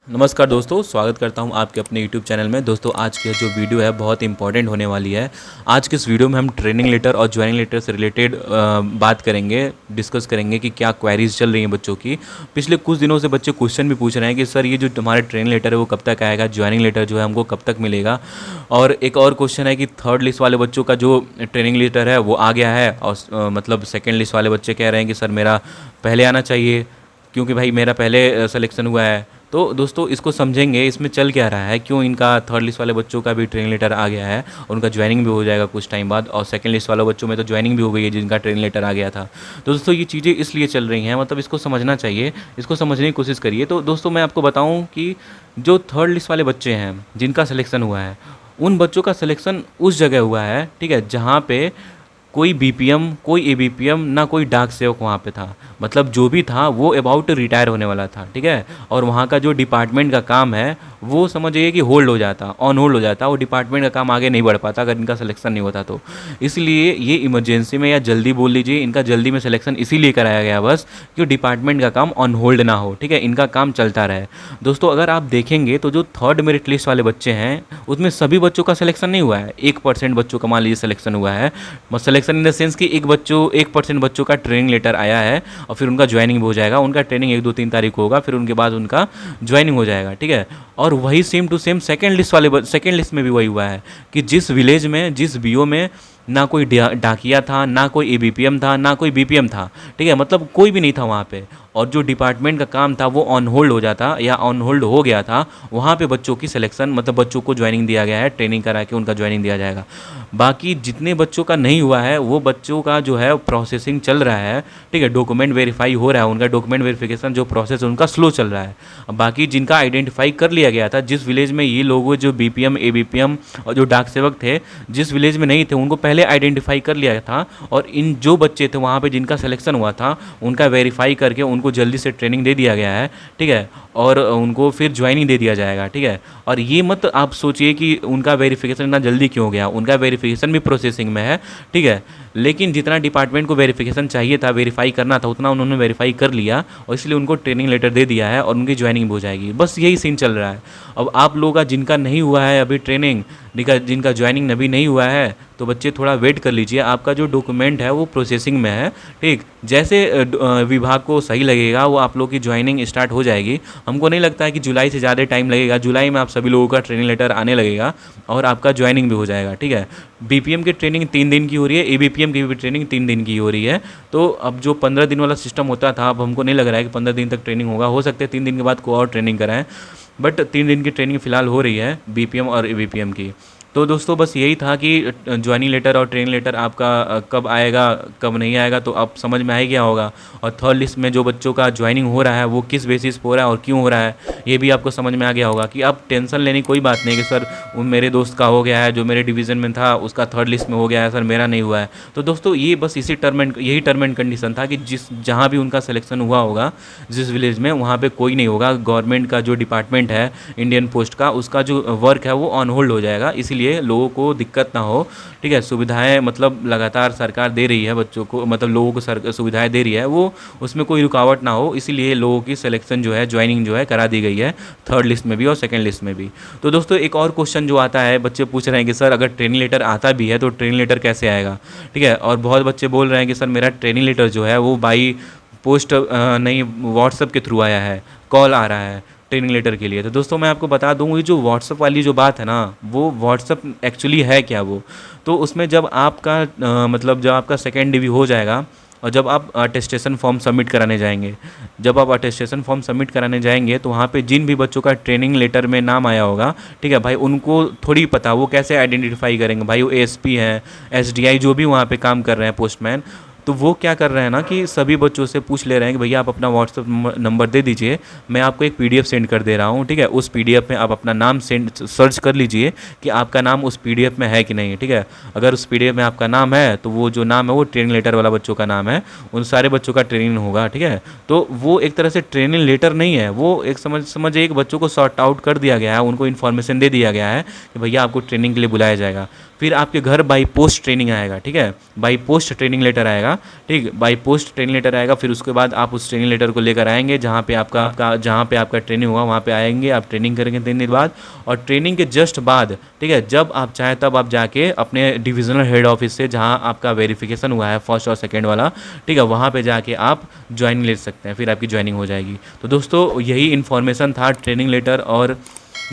नमस्कार दोस्तों, स्वागत करता हूं आपके अपने YouTube चैनल में। दोस्तों आज की जो वीडियो है बहुत इंपॉर्टेंट होने वाली है। आज के इस वीडियो में हम ट्रेनिंग लेटर और ज्वाइनिंग लेटर से रिलेटेड बात करेंगे, डिस्कस करेंगे कि क्या क्वेरीज चल रही हैं बच्चों की। पिछले कुछ दिनों से बच्चे क्वेश्चन भी पूछ रहे हैं कि सर ये जो हमारा ट्रेनिंग लेटर है वो कब तक आएगा, ज्वाइनिंग लेटर जो है हमको कब तक मिलेगा। और एक और क्वेश्चन है कि थर्ड लिस्ट वाले बच्चों का जो ट्रेनिंग लेटर है वो आ गया है और मतलब सेकेंड लिस्ट वाले बच्चे कह रहे हैं कि सर मेरा पहले आना चाहिए क्योंकि भाई मेरा पहले सिलेक्शन हुआ है। तो दोस्तों इसको समझेंगे, इसमें चल क्या रहा है, क्यों इनका थर्ड लिस्ट वाले बच्चों का भी ट्रेनिंग लेटर आ गया है और उनका ज्वाइनिंग भी हो जाएगा कुछ टाइम बाद, और सेकंड लिस्ट वाले बच्चों में तो ज्वाइनिंग भी हो गई है जिनका ट्रेनिंग लेटर आ गया था। तो दोस्तों ये चीज़ें इसलिए चल रही हैं, मतलब इसको समझना चाहिए, इसको समझने की कोशिश करिए। तो दोस्तों मैं आपको बताऊँ कि जो थर्ड लिस्ट वाले बच्चे हैं जिनका सिलेक्शन हुआ है, उन बच्चों का सिलेक्शन उस जगह हुआ है, ठीक है, जहाँ पे कोई बीपीएम, कोई एबीपीएम, ना कोई डाक सेवक वहाँ पे था। मतलब जो भी था वो अबाउट टू रिटायर होने वाला था, ठीक है। और वहाँ का जो डिपार्टमेंट का काम है वो समझिए कि होल्ड हो जाता, ऑन होल्ड हो जाता, वो डिपार्टमेंट का काम आगे नहीं बढ़ पाता अगर इनका सिलेक्शन नहीं होता तो। इसलिए ये इमरजेंसी में, या जल्दी बोल लीजिए, इनका जल्दी में सिलेक्शन इसीलिए कराया गया बस कि डिपार्टमेंट का काम ऑन होल्ड ना हो, ठीक है, इनका काम चलता रहे। दोस्तों अगर आप देखेंगे तो जो थर्ड मेरिट लिस्ट वाले बच्चे हैं उसमें सभी बच्चों का सिलेक्शन नहीं हुआ है, 1% बच्चों का मान लीजिए सिलेक्शन हुआ है। सिलेक्शन इन द सेंस कि 1% बच्चों का ट्रेनिंग लेटर आया है और फिर उनका ज्वाइनिंग भी हो जाएगा। उनका ट्रेनिंग 1-2-3 तारीख को होगा, फिर उनके बाद उनका ज्वाइनिंग हो जाएगा, ठीक है। और वही same to same second list में भी वही हुआ है कि जिस विलेज में, जिस बीओ में ना कोई डाकिया था, ना कोई एबीपीएम था, ना कोई बीपीएम था, ठीक है, मतलब कोई भी नहीं था वहाँ पे, और जो डिपार्टमेंट का काम था वो ऑन होल्ड हो जाता या ऑन होल्ड हो गया था, वहाँ पे बच्चों की सिलेक्शन, मतलब बच्चों को ज्वाइनिंग दिया गया है, ट्रेनिंग करा के उनका ज्वाइनिंग दिया जाएगा। बाकी जितने बच्चों का नहीं हुआ है वो बच्चों का जो है प्रोसेसिंग चल रहा है, ठीक है, डॉक्यूमेंट वेरीफाई हो रहा है, उनका डॉक्यूमेंट वेरिफिकेशन जो प्रोसेस है उनका स्लो चल रहा है। बाकी जिनका आइडेंटिफाई कर लिया गया था, जिस विलेज में ये लोग जो बीपीएम, एबीपीएम और जो डाक सेवक थे जिस विलेज में नहीं थे उनको पहले आइडेंटिफाई कर लिया था, और इन जो बच्चे थे वहाँ पे जिनका सिलेक्शन हुआ था उनका वेरीफाई करके उनको जल्दी से ट्रेनिंग दे दिया गया है, ठीक है, और उनको फिर ज्वाइनिंग दे दिया जाएगा, ठीक है। और ये मत आप सोचिए कि उनका वेरिफिकेशन इतना जल्दी क्यों हो गया, उनका वेरिफिकेशन भी प्रोसेसिंग में है, ठीक है, लेकिन जितना डिपार्टमेंट को वेरिफिकेशन चाहिए था, वेरीफाई करना था, उतना उन्होंने वेरीफाई कर लिया और इसलिए उनको ट्रेनिंग लेटर दे दिया है और उनकी ज्वाइनिंग हो जाएगी। बस यही सीन चल रहा है। अब आप लोगों का जिनका नहीं हुआ है अभी ट्रेनिंग, जिनका ज्वाइनिंग अभी नहीं हुआ है, तो बच्चे थोड़ा वेट कर लीजिए, आपका जो डॉक्यूमेंट है वो प्रोसेसिंग में है, ठीक। जैसे विभाग को सही लगेगा वो आप लोग की ज्वाइनिंग स्टार्ट हो जाएगी। हमको नहीं लगता है कि जुलाई से ज़्यादा टाइम लगेगा, जुलाई में आप सभी लोगों का ट्रेनिंग लेटर आने लगेगा और आपका ज्वाइनिंग भी हो जाएगा, ठीक है। बीपीएम की ट्रेनिंग 3 दिन की हो रही है, एबीपीएम की भी ट्रेनिंग 3 दिन की हो रही है। तो अब जो 15 दिन वाला सिस्टम होता था, अब हमको नहीं लग रहा है कि 15 दिन तक ट्रेनिंग होगा, हो सकता है 3 दिन के बाद कोई और ट्रेनिंग कराएं, बट 3 दिन की ट्रेनिंग फ़िलहाल हो रही है बीपीएम और एबीपीएम की। तो दोस्तों बस यही था कि ज्वाइनिंग लेटर और ट्रेनिंग लेटर आपका कब आएगा कब नहीं आएगा तो आप समझ में आ ही गया होगा। और थर्ड लिस्ट में जो बच्चों का ज्वाइनिंग हो रहा है वो किस बेसिस पर हो रहा है और क्यों हो रहा है ये भी आपको समझ में आ गया होगा कि आप टेंशन लेने की कोई बात नहीं कि सर वो मेरे दोस्त का हो गया है, जो मेरे डिवीज़न में था उसका थर्ड लिस्ट में हो गया है, सर मेरा नहीं हुआ है। तो दोस्तों ये बस यही टर्म एंड कंडीशन था कि जहाँ भी उनका सिलेक्शन हुआ होगा जिस विलेज में, वहाँ पर कोई नहीं होगा। गवर्नमेंट का जो डिपार्टमेंट है इंडियन पोस्ट का, उसका जो वर्क है वो ऑन होल्ड हो जाएगा, इसीलिए लोगों को दिक्कत ना हो, ठीक है। सुविधाएं मतलब लगातार सरकार दे रही है बच्चों को, मतलब लोगों को सुविधाएं दे रही है, वो उसमें कोई रुकावट ना हो, इसीलिए लोगों की सिलेक्शन जो है, ज्वाइनिंग जो है करा दी गई है थर्ड लिस्ट में भी और सेकंड लिस्ट में भी। तो दोस्तों एक और क्वेश्चन जो आता है, बच्चे पूछ रहे हैं कि सर अगर ट्रेनिंग लेटर आता भी है तो ट्रेनिंग लेटर कैसे आएगा, ठीक है। और बहुत बच्चे बोल रहे हैं कि सर मेरा ट्रेनिंग लेटर जो है वो बाई पोस्ट नहीं, व्हाट्सएप के थ्रू आया है, कॉल आ रहा है ट्रेनिंग लेटर के लिए। तो दोस्तों मैं आपको बता दूँ, ये जो व्हाट्सअप वाली जो बात है ना, वो व्हाट्सअप एक्चुअली है क्या वो, तो उसमें जब आपका मतलब जब आपका सेकेंड डिवी हो जाएगा और जब आप अटेस्टेशन फॉर्म सबमिट कराने जाएंगे, जब आप अटेस्टेशन फॉर्म सबमिट कराने जाएंगे तो वहाँ पे जिन भी बच्चों का ट्रेनिंग लेटर में नाम आया होगा, ठीक है भाई, उनको थोड़ी पता, वो कैसे आइडेंटिफाई करेंगे भाई, वो एएसपी हैं, एसडीआई जो भी वहाँ पे काम कर रहे हैं, पोस्टमैन, तो वो क्या कर रहे हैं ना कि सभी बच्चों से पूछ ले रहे हैं कि भैया आप अपना व्हाट्सएप नंबर दे दीजिए, मैं आपको एक पीडीएफ सेंड कर दे रहा हूँ, ठीक है। उस पीडीएफ में आप अपना नाम सर्च कर लीजिए कि आपका नाम उस पीडीएफ में है कि नहीं, ठीक है। अगर उस पीडीएफ में आपका नाम है तो वो जो नाम है वो ट्रेनिंग लेटर वाला बच्चों का नाम है, उन सारे बच्चों का ट्रेनिंग होगा, ठीक है। तो वो एक तरह से ट्रेनिंग लेटर नहीं है, वो एक समझ एक बच्चों को सॉर्ट आउट कर दिया गया है, उनको इन्फॉर्मेशन दे दिया गया है कि भैया आपको ट्रेनिंग के लिए बुलाया जाएगा। फिर आपके घर बाई पोस्ट ट्रेनिंग आएगा, ठीक है, बाई पोस्ट ट्रेनिंग लेटर आएगा, ठीक, बाई पोस्ट ट्रेनिंग लेटर आएगा। फिर उसके बाद आप उस ट्रेनिंग लेटर को लेकर आएंगे जहाँ पे आपका ट्रेनिंग होगा, वहाँ पे आएंगे, आप ट्रेनिंग करेंगे 3 दिन बाद। और ट्रेनिंग के जस्ट बाद, ठीक है, जब आप चाहें तब आप जाके अपने डिविजनल हेड ऑफिस से जहाँ आपका वेरिफिकेशन हुआ है फर्स्ट और सेकेंड वाला, ठीक है, वहाँ पे जाके आप ज्वाइनिंग ले सकते हैं, फिर आपकी ज्वाइनिंग हो जाएगी। तो दोस्तों यही इन्फॉर्मेशन था ट्रेनिंग लेटर और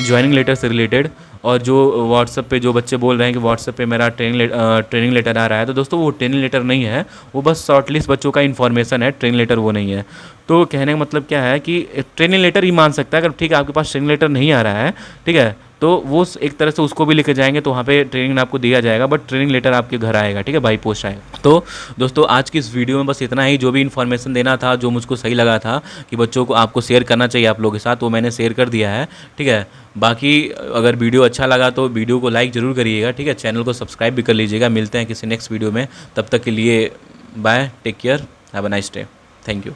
ज्वाइनिंग लेटर से रिलेटेड। और जो व्हाट्सएप पे जो बच्चे बोल रहे हैं कि व्हाट्सएप पे मेरा ट्रेनिंग लेटर आ रहा है, तो दोस्तों वो ट्रेनिंग लेटर नहीं है, वो बस शॉर्टलिस्ट बच्चों का इन्फॉर्मेशन है, ट्रेनिंग लेटर वो नहीं है। तो कहने का मतलब क्या है कि ट्रेनिंग लेटर ही मान सकता है अगर, ठीक है, आपके पास ट्रेनिंग लेटर नहीं आ रहा है, ठीक है, तो वो एक तरह से उसको भी लेके जाएंगे तो वहाँ पे ट्रेनिंग आपको दिया जाएगा, बट ट्रेनिंग लेटर आपके घर आएगा, ठीक है, बाई पोस्ट आएगा। तो दोस्तों आज की इस वीडियो में बस इतना ही, जो भी इन्फॉर्मेशन देना था, जो मुझको सही लगा था कि बच्चों को आपको शेयर करना चाहिए आप लोगों के साथ, वो मैंने शेयर कर दिया है, ठीक है। बाकी अगर वीडियो अच्छा लगा तो वीडियो को लाइक ज़रूर करिएगा, ठीक है, चैनल को सब्सक्राइब भी कर लीजिएगा। मिलते हैं किसी नेक्स्ट वीडियो में, तब तक के लिए bye, take care, have a nice day, thank you.